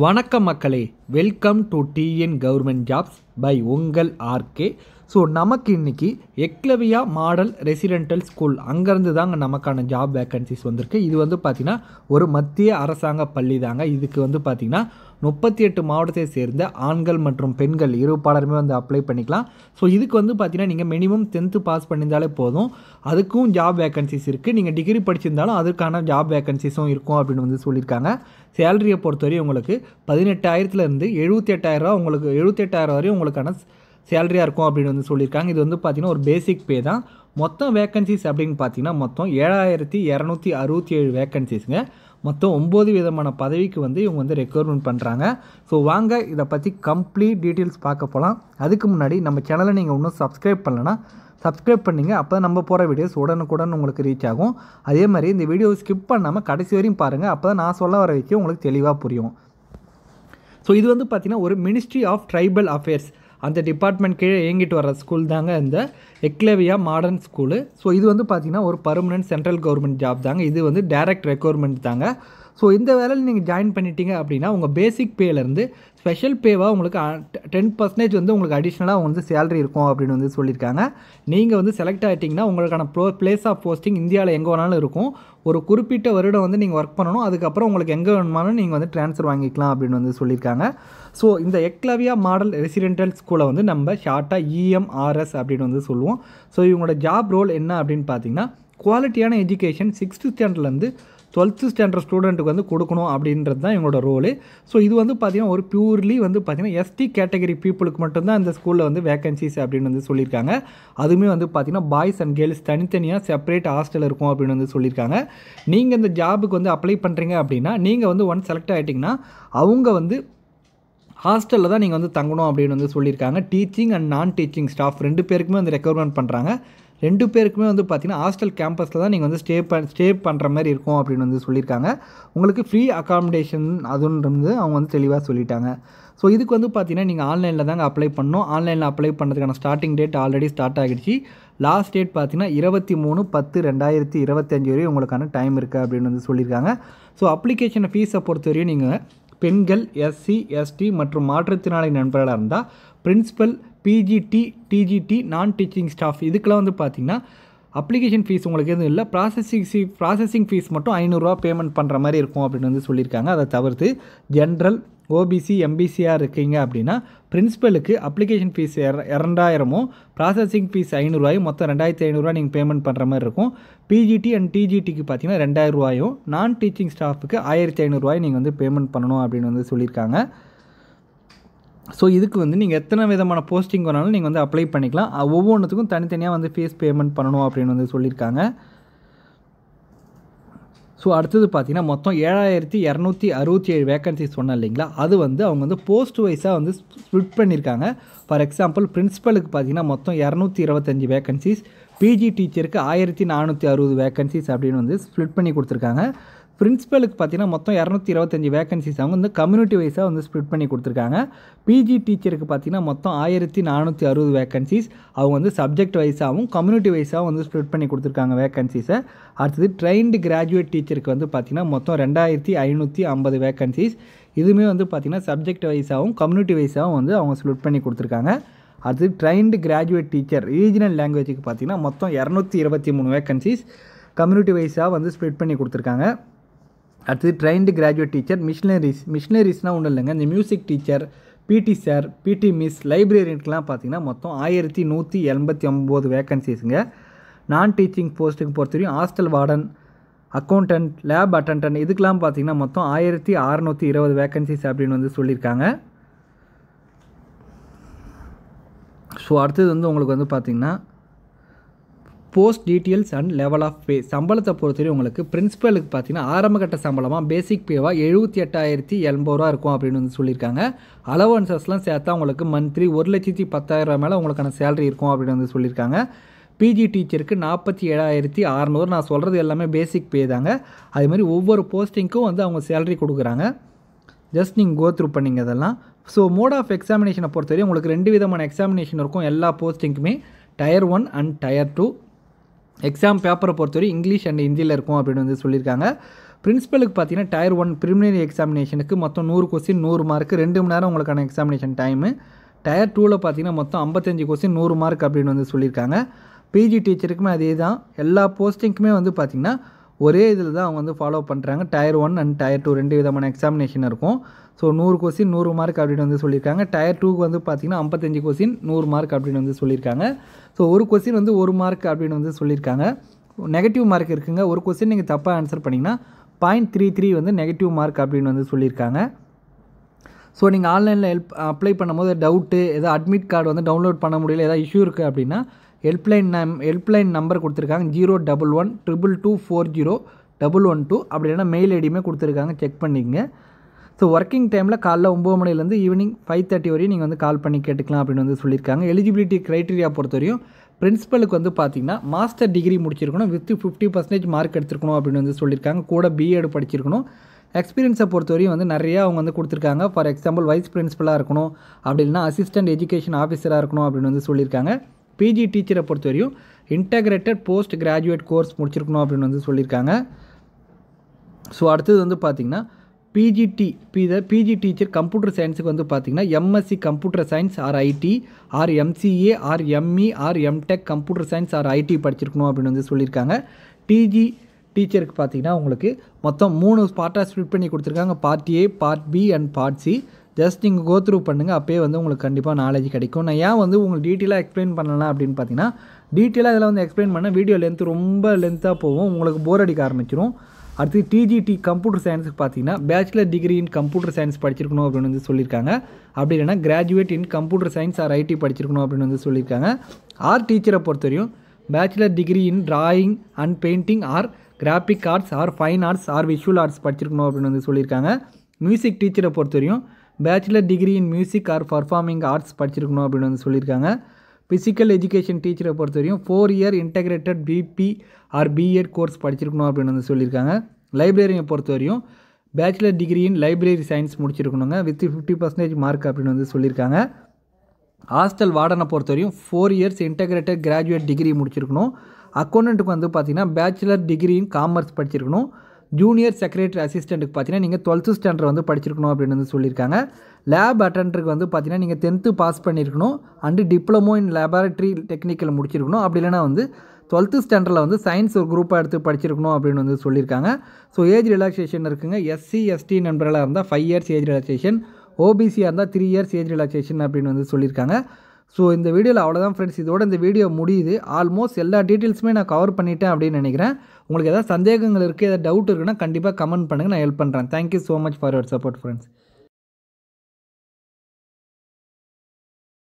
வணக்கம் மக்களே, welcome to TN government jobs by உங்கள் ஆர்கே. ஸோ நமக்கு இன்றைக்கி எக்லவியா மாடல் ரெசிடென்டல் ஸ்கூல் அங்கேருந்து தாங்க நமக்கான ஜாப் வேக்கன்சிஸ் வந்திருக்கு. இது வந்து பார்த்திங்கன்னா ஒரு மத்திய அரசாங்க பள்ளி தாங்க. இதுக்கு வந்து பார்த்திங்கன்னா 38 மாவட்டத்தை சேர்ந்த ஆண்கள் மற்றும் பெண்கள் இருப்பாளருமே வந்து அப்ளை பண்ணிக்கலாம். ஸோ இதுக்கு வந்து பார்த்திங்கன்னா நீங்கள் மினிமம் 10th பாஸ் பண்ணியிருந்தாலே போதும். அதுக்கும் ஜாப் வேக்கன்சிஸ் இருக்குது. நீங்கள் டிகிரி படிச்சிருந்தாலும் அதுக்கான ஜாப் வேக்கன்சிஸும் இருக்கும் அப்படின்னு வந்து சொல்லியிருக்காங்க. சேலரியை பொறுத்தவரையும் உங்களுக்கு 18,000லேருந்து 78,000 உங்களுக்கு 78,000 வரையும் உங்களுக்கான சேலரியாக இருக்கும் அப்படின்னு வந்து சொல்லியிருக்காங்க. இது வந்து பார்த்திங்கன்னா ஒரு பேசிக் பே தான். மொத்தம் வேக்கன்சிஸ் அப்படின்னு பார்த்தீங்கன்னா மொத்தம் 7,267 வேக்கன்சிஸுங்க. மொத்தம் 9 விதமான பதவிக்கு வந்து இவங்க வந்து ரெக்ரூட்மெண்ட் பண்ணுறாங்க. ஸோ வாங்க இதை பற்றி கம்ப்ளீட் டீட்டெயில்ஸ் பார்க்க போகலாம். அதுக்கு முன்னாடி நம்ம சேனலை நீங்கள் இன்னும் சப்ஸ்கிரைப் பண்ணலைன்னா சப்ஸ்கிரைப் பண்ணிங்க. அப்போ நம்ம போகிற வீடியோஸ் உடனுக்குடன் உங்களுக்கு ரீச் ஆகும். அதே மாதிரி இந்த வீடியோவை ஸ்கிப் பண்ணாமல் கடைசி வரையும் பாருங்கள். அப்போ தான் நான் சொல்ல வர விஷயம் உங்களுக்கு தெளிவாக புரியும். ஸோ இது வந்து பார்த்திங்கன்னா ஒரு மினிஸ்ட்ரி ஆஃப் ட்ரைபல் அஃபேர்ஸ் அந்த டிபார்ட்மெண்ட் கீழே இயங்கிட்டு வர ஸ்கூல் தாங்க இந்த எக்லவியா மாடர்ன் ஸ்கூலு. ஸோ இது வந்து பார்த்திங்கன்னா ஒரு பர்மனெண்ட் சென்ட்ரல் கவர்மெண்ட் ஜாப் தாங்க. இது வந்து டைரக்ட் ரெக்ரூட்மெண்ட் தாங்க. ஸோ இந்த வேலையில் நீங்கள் ஜாயின் பண்ணிட்டீங்க அப்படின்னா உங்கள் பேசிக் பேலேருந்து ஸ்பெஷல் பேவாக உங்களுக்கு 10% வந்து உங்களுக்கு அடிஷ்னலாக வந்து சேலரி இருக்கும் அப்படின்னு வந்து சொல்லியிருக்காங்க. நீங்கள் வந்து செலக்ட் ஆகிட்டிங்கன்னா உங்களுக்கான பிளேஸ் ஆஃப் போஸ்டிங் இந்தியாவில் எங்கே வேணாலும் இருக்கும். ஒரு குறிப்பிட்ட வருடம் வந்து நீங்கள் ஒர்க் பண்ணணும். அதுக்கப்புறம் உங்களுக்கு எங்கே வேணுமாலும் நீங்கள் வந்து ட்ரான்ஸ்ஃபர் வாங்கிக்கலாம் அப்படின்னு வந்து சொல்லியிருக்காங்க. ஸோ இந்த எக்லவியா மாடல் ரெசிடென்டல் ஸ்கூலை வந்து நம்ம ஷார்ட்டாக EMRS அப்படின்னு வந்து சொல்லுவோம். ஸோ இவங்களோட ஜாப் ரோல் என்ன அப்படின்னு பார்த்தீங்கன்னா குவாலிட்டியான எஜுகேஷன் 6th ஸ்டாண்டர்ட்லேருந்து 12th ஸ்டாண்டர்ட் ஸ்டூடெண்ட்டுக்கு வந்து கொடுக்கணும் அப்படின்றது தான் இவங்களோட ரோலு. ஸோ இது வந்து பார்த்திங்கன்னா ஒரு பியூர்லி வந்து பார்த்திங்கன்னா ST கேட்டகரி பீப்புளுக்கு மட்டும்தான் இந்த ஸ்கூலில் வந்து வேக்கன்சிஸ் அப்படின்னு வந்து சொல்லியிருக்காங்க. அதுவுமே வந்து பார்த்திங்கன்னா பாய்ஸ் அண்ட் கேர்ள்ஸ் தனித்தனியாக செப்பரேட் ஹாஸ்டல் இருக்கும் அப்படின்னு வந்து சொல்லியிருக்காங்க. நீங்கள் இந்த ஜாபுக்கு வந்து அப்ளை பண்ணுறீங்க அப்படின்னா நீங்கள் வந்து ஒன்ஸ் செலக்ட் ஆகிட்டிங்கன்னா அவங்க வந்து ஹாஸ்டலில் தான் நீங்கள் வந்து தங்கணும் அப்படின்னு வந்து சொல்லியிருக்காங்க. டீச்சிங் அண்ட் நான் டீச்சிங் ஸ்டாஃப் 2 பேருக்குமே வந்து ரெக்ரூட்மெண்ட் பண்ணுறாங்க. 2 பேருக்குமே வந்து பார்த்திங்கன்னா ஹாஸ்டல் கேம்பஸில் தான் நீங்கள் வந்து ஸ்டே பண்ணுற மாதிரி இருக்கும் அப்படின்னு வந்து சொல்லியிருக்காங்க. உங்களுக்கு ஃப்ரீ அகாமடேஷன் அதுன்றது அவங்க வந்து தெளிவாக சொல்லிட்டாங்க. ஸோ இதுக்கு வந்து பார்த்திங்கன்னா நீங்கள் ஆன்லைனில் தாங்க அப்ளை பண்ணணும். ஆன்லைனில் அப்ளை பண்ணுறதுக்கான ஸ்டார்டிங் டேட் ஆல்ரெடி ஸ்டார்ட் ஆகிடுச்சு. லாஸ்ட் டேட் பார்த்திங்கன்னா 23/10/2025 வரையும் உங்களுக்கான டைம் இருக்குது அப்படின்னு வந்து சொல்லியிருக்காங்க. ஸோ அப்ளிகேஷன் ஃபீஸை பொறுத்தவரையும் நீங்கள் பெண்கள், SC, ST மற்றும் மாற்றுத்திறனாளி நண்பர்களாக இருந்தால் பிரின்சிபல், PGT, TGT, நான் டீச்சிங் ஸ்டாஃப் இதுக்கெல்லாம் வந்து பார்த்திங்கன்னா அப்ளிகேஷன் ஃபீஸ் உங்களுக்கு எதுவும் இல்லை. ப்ராசஸிங் ஃபீஸ் மட்டும் 500 ரூபா பேமெண்ட் பண்ணுற மாதிரி இருக்கும் அப்படின்னு வந்து சொல்லியிருக்காங்க. அதை தவிர்த்து ஜென்ரல், OBC, MBCயாக இருக்கீங்க அப்படின்னா பிரின்சிபலுக்கு அப்ளிகேஷன் ஃபீஸ் 2,000 ப்ராசஸிங் ஃபீஸ் 500 மொத்தம் 2,500 நீங்கள் பேமெண்ட் பண்ணுற மாதிரி இருக்கும். PGT அண்ட் TGTக்கு பார்த்தீங்கன்னா 2,000 நான் டீச்சிங் ஸ்டாஃபுக்கு 1,500 நீங்கள் வந்து பேமெண்ட் பண்ணணும் அப்படின்னு வந்து சொல்லியிருக்காங்க. ஸோ இதுக்கு வந்து நீங்கள் எத்தனை விதமான போஸ்டிங் வேணாலும் நீங்கள் வந்து அப்ளை பண்ணிக்கலாம். ஒவ்வொன்றுத்துக்கும் தனித்தனியாக வந்து ஃபீஸ் பேமெண்ட் பண்ணணும் அப்படின்னு வந்து சொல்லியிருக்காங்க. ஸோ அடுத்தது பார்த்திங்கன்னா மொத்தம் 7,267 வேக்கன்சிஸ் சொன்னேன் இல்லைங்களா, அது வந்து அவங்க வந்து போஸ்ட் வைஸாக வந்து ஸ்ப்ளிட் பண்ணியிருக்காங்க. ஃபார் எக்ஸாம்பிள் பிரின்சிபலுக்கு பார்த்திங்கன்னா மொத்தம் 225 வேக்கன்சிஸ், PG டீச்சருக்கு 1,460 வேக்கன்சிஸ் அப்படின்னு வந்து ஸ்ப்ளிட் பண்ணி கொடுத்துருக்காங்க. பிரின்சிபலுக்கு பார்த்தீங்கன்னா மொத்தம் 225 வேக்கன்சிஸ் அவங்க வந்து கம்யூனிட்டி வைஸாக வந்து ஸ்ப்ளிட் பண்ணி கொடுத்துருக்காங்க. PG டீச்சருக்கு பார்த்தீங்கன்னா மொத்தம் 1,460 வேக்கன்சிஸ் அவங்க வந்து சப்ஜெக்ட் வைஸாகவும் கம்யூனிட்டி வைஸாகவும் வந்து ஸ்ப்ளிட் பண்ணி கொடுத்துருக்காங்க வேக்கன்சிஸை. அடுத்தது ட்ரெயின்டு கிராஜுவேட் டீச்சருக்கு வந்து பார்த்திங்கன்னா மொத்தம் 2,550 வேக்கன்சிஸ். இதுவுமே வந்து பார்த்திங்கன்னா சப்ஜெக்ட் வைஸாகவும் கம்யூனிட்டி வைஸாகவும் வந்து அவங்க ஸ்ப்ளிட் பண்ணி கொடுத்துருக்காங்க. அடுத்து ட்ரெயின்டு கிராஜுவேட் டீச்சர் ரீஜனல் லாங்குவேஜுக்கு பார்த்திங்கன்னா மொத்தம் 223 வேக்கன்சிஸ் கம்யூனிட்டி வைஸாக வந்து ஸ்ப்ளிட் பண்ணி கொடுத்துருக்காங்க. அடுத்தது ட்ரெயின்டு கிராஜுவேட் டீச்சர் மிஷினரிஸ்னால் ஒன்றும் இல்லைங்க, இந்த music teacher, PT sir, PT miss, லைப்ரரியனுக்கெலாம் பார்த்திங்கன்னா மொத்தம் 1,189 வேக்கன்சிஸுங்க. நான் டீச்சிங் போஸ்ட்டுக்கு பொறுத்தவரையும் hostel warden, accountant, lab attendant இதுக்கெலாம் பார்த்திங்கன்னா மொத்தம் 1,620 வேக்கன்சிஸ் அப்படின்னு வந்து சொல்லியிருக்காங்க. ஸோ அடுத்தது வந்து உங்களுக்கு வந்து பார்த்திங்கன்னா post details and level of pay சம்பளத்தை பொறுத்தவரை உங்களுக்கு பிரின்சிபலுக்கு பார்த்தீங்கன்னா ஆரம்பகட்ட சம்பளமாக பேசிக் பேவாக 78,080 இருக்கும் அப்படின்னு வந்து சொல்லியிருக்காங்க. அலவன்சஸ்லாம் சேர்த்தா உங்களுக்கு மந்த்லி 1,10,000 மேலே உங்களுக்கான சேலரி இருக்கும் அப்படின்னு வந்து சொல்லியிருக்காங்க. PG டீச்சருக்கு 47,600. நான் சொல்கிறது எல்லாமே பேசிக் பே தாங்க. அதேமாதிரி ஒவ்வொரு போஸ்டிங்க்கும் வந்து அவங்க சேலரி கொடுக்குறாங்க. ஜஸ்ட் நீங்கள் கோ த்ரூ பண்ணிங்க அதெல்லாம். ஸோ மோட் ஆஃப் எக்ஸாமினேஷனை பொறுத்தவரை உங்களுக்கு 2 விதமான எக்ஸாமினேஷன் இருக்கும் எல்லா போஸ்டிங்க்குமே, Tier 1 அண்ட் Tier 2. எக்ஸாம் பேப்பரை பொறுத்தவரை இங்கிலீஷ் அண்ட் ஹிந்தியில் இருக்கும் அப்படின்னு வந்து சொல்லியிருக்காங்க. பிரின்சிபலுக்கு பார்த்தீங்கன்னா டயர் 1 ப்ரிலிமினரி எக்ஸாமினேஷனுக்கு மொத்தம் 100 கொஸ்டின் 100 மார்க் 2 மணி நேரம் உங்களுக்கான எக்ஸாமினேஷன் டைமு. டயர் 2ல் பார்த்தீங்கன்னா மொத்தம் 55 கொஸ்டின் 100 மார்க் அப்படின்னு வந்து சொல்லியிருக்காங்க. பிஜி டீச்சருக்குமே அதே தான். எல்லா போஸ்டிங்க்குமே வந்து பார்த்திங்கன்னா ஒரே இதில் தான் அவங்க வந்து ஃபாலோ பண்ணுறாங்க. டயர் 1 அண்ட் டயர் 2 2 விதமான எக்ஸாமினேஷன் இருக்கும். ஸோ 100 கொஸ்டின் 100 மார்க் அப்படின்னு வந்து சொல்லியிருக்காங்க. டயர் 2க்கு வந்து பார்த்திங்கன்னா 55 கொஸ்டின் 100 மார்க் அப்படின்னு வந்து சொல்லியிருக்காங்க. ஸோ ஒரு கொஸ்டின் வந்து 1 மார்க் அப்படின்னு வந்து சொல்லியிருக்காங்க. நெகட்டிவ் மார்க் இருக்குங்க. ஒரு கொஸ்டின் நீங்கள் தப்பாக ஆன்சர் பண்ணிங்கன்னா 0.33 வந்து நெகட்டிவ் மார்க் அப்படின்னு வந்து சொல்லியிருக்காங்க. ஸோ நீங்கள் ஆன்லைனில் அப்ளை பண்ணும்போது டவுட்டு எதாவது அட்மிட் கார்டு வந்து டவுன்லோட் பண்ண முடியல, எதாவது இஷ்யூ இருக்குது அப்படின்னா ஹெல்ப்லைன் நம்பர் கொடுத்துருக்காங்க 01122240112. அப்படி இல்லைனா மெயில் ஐடியுமே கொடுத்துருக்காங்க, செக் பண்ணிக்கங்க. ஸோ ஒர்க்கிங் டைமில் காலைல 9 மணிலேருந்து ஈவினிங் 5:30 வரையும் நீங்கள் வந்து கால் பண்ணி கேட்டுக்கலாம் அப்படின்னு வந்து சொல்லியிருக்காங்க. எலிஜிபிலிட்டி க்ரைட்டீரியா பொறுத்தவரையும் பிரின்சிபலுக்கு வந்து பார்த்திங்கன்னா மாஸ்டர் டிகிரி முடிச்சிருக்கணும், வித் 50% மார்க் எடுத்துருக்கணும் அப்படின்னு வந்து சொல்லியிருக்காங்க. கூட பிஎட் படிச்சிருக்கணும். எக்ஸ்பீரியன்ஸை பொறுத்தவரையும் வந்து நிறையா அவங்க வந்து கொடுத்துருக்காங்க. ஃபார் எக்ஸாம்பிள் வைஸ் பிரின்சிபலாக இருக்கணும், அப்படி இல்லைனா அசிஸ்டன்ட் எஜுகேஷன் ஆஃபீஸராக இருக்கணும் அப்படின்னு வந்து சொல்லியிருக்காங்க. பிஜி டீச்சரை பொறுத்தவரையும் இன்டகிரேட்டட் போஸ்ட் கிராஜுவேட் கோர்ஸ் முடிச்சிருக்கணும் அப்படின்னு வந்து சொல்லியிருக்காங்க. ஸோ அடுத்தது வந்து பார்த்திங்கன்னா பிஜி டீச்சர் கம்ப்யூட்டர் சயின்ஸுக்கு வந்து பார்த்திங்கன்னா MSc computer science or IT or MCA or ME or MTech computer science or IT படிச்சிருக்கணும் அப்படின்னு வந்து சொல்லியிருக்காங்க. டிஜி டீச்சருக்கு பார்த்திங்கன்னா உங்களுக்கு மொத்தம் 3 பார்ட்டாக ஸ்ப்ளிட் பண்ணி கொடுத்துருக்காங்க. Part A, part B and part C. Just நீங்கள் கோ த்ரூ பண்ணுங்கள், அப்போயே வந்து உங்களுக்கு கண்டிப்பாக நாலேஜ் கிடைக்கும். நான் ஏன் வந்து உங்களுக்கு டீட்டெயிலாக எக்ஸ்பிளைன் பண்ணலாம் அப்படின்னு பார்த்தீங்கன்னா, டீட்டெயிலாக இதில் வந்து எக்ஸ்பிளைன் பண்ணால் வீடியோ ரொம்ப லென்த்தாக போகும், உங்களுக்கு போர் அடிக்க ஆரம்பிச்சிடும். அடுத்து டிஜிடி கம்ப்யூட்டர் சயின்ஸுக்கு பார்த்தீங்கன்னா bachelor degree in computer science படிச்சிருக்கணும் அப்படின்னு வந்து சொல்லியிருக்காங்க. அப்படி இல்லைனா graduate in computer science or IT படிச்சிருக்கணும் அப்படின்னு வந்து சொல்லியிருக்காங்க. ஆர்ட் டீச்சரை பொறுத்தவரையும் bachelor degree in drawing and painting or graphic arts or fine arts or visual arts படிச்சிருக்கணும் அப்படின்னு வந்து சொல்லியிருக்காங்க. மியூசிக் டீச்சரை பொறுத்தவரையும் bachelor degree in music or performing arts படிச்சிருக்கணும் அப்படின்னு வந்து சொல்லியிருக்காங்க. ஃபிசிக்கல் எஜுகேஷன் டீச்சரை பொறுத்தவரையும் 4 year integrated BP R BEd course படிச்சிருக்கணும் அப்படின்னு வந்து சொல்லியிருக்காங்க. லைப்ரரியை பொறுத்தவரையும் bachelor degree in library science முடிச்சிருக்கணுங்க, வித் 50% மார்க் அப்படின்னு வந்து சொல்லியிருக்காங்க. ஹாஸ்டல் வார்டனை பொறுத்தவரையும் 4 இயர்ஸ் இன்டகிரேட்டட் கிராஜுவேட் டிகிரி முடிச்சிருக்கணும். அக்கௌண்டண்ட்டுக்கு வந்து பார்த்திங்கன்னா பேச்சுலர் டிகிரி இன் காமர்ஸ் படிச்சிருக்கணும். ஜூனியர் செக்ரட்டரி அசிஸ்டண்ட்டுக்கு பார்த்தீங்கன்னா நீங்கள் 12th ஸ்டாண்டர்ட் வந்து படிச்சிருக்கணும் அப்படின்னு வந்து சொல்லியிருக்காங்க. லேப் அட்டெண்டருக்கு வந்து பார்த்தீங்கன்னா நீங்கள் 10th பாஸ் பண்ணியிருக்கணும் and diploma in laboratory technical முடிச்சிருக்கணும். அப்படி இல்லைனா வந்து 12th ஸ்டாண்டர்டில் வந்து சயின்ஸ் ஒரு குரூப்பாக எடுத்து படிச்சிருக்கணும் அப்படின்னு வந்து சொல்லியிருக்காங்க. ஸோ ஏஜ் ரிலாக்ஸேஷன் இருக்குங்க. எஸ்சி எஸ்டி நண்பர்களாக இருந்தால் 5 இயர்ஸ் ஏஜ் ரிலாக்ஸேஷன், ஓபிசியாக இருந்தால் 3 இயர்ஸ் ஏஜ் ரிலாக்ஸேஷன் அப்படின்னு வந்து சொல்லியிருக்காங்க. ஸோ இந்த வீடியோவில் அவ்வளோதான் ஃப்ரெண்ட்ஸ், இதோட இந்த வீடியோ முடியுது. ஆல்மோஸ்ட் எல்லா டீட்டெயில்ஸுமே நான் கவர் பண்ணிட்டேன் அப்படின்னு நினைக்கிறேன். உங்களுக்கு ஏதாவது சந்தேகங்கள் இருக்குது, ஏதாவது டவுட் இருக்குன்னா கண்டிப்பாக கமெண்ட் பண்ணுங்கள், நான் ஹெல்ப் பண்ணுறேன். Thank you so much for your support friends.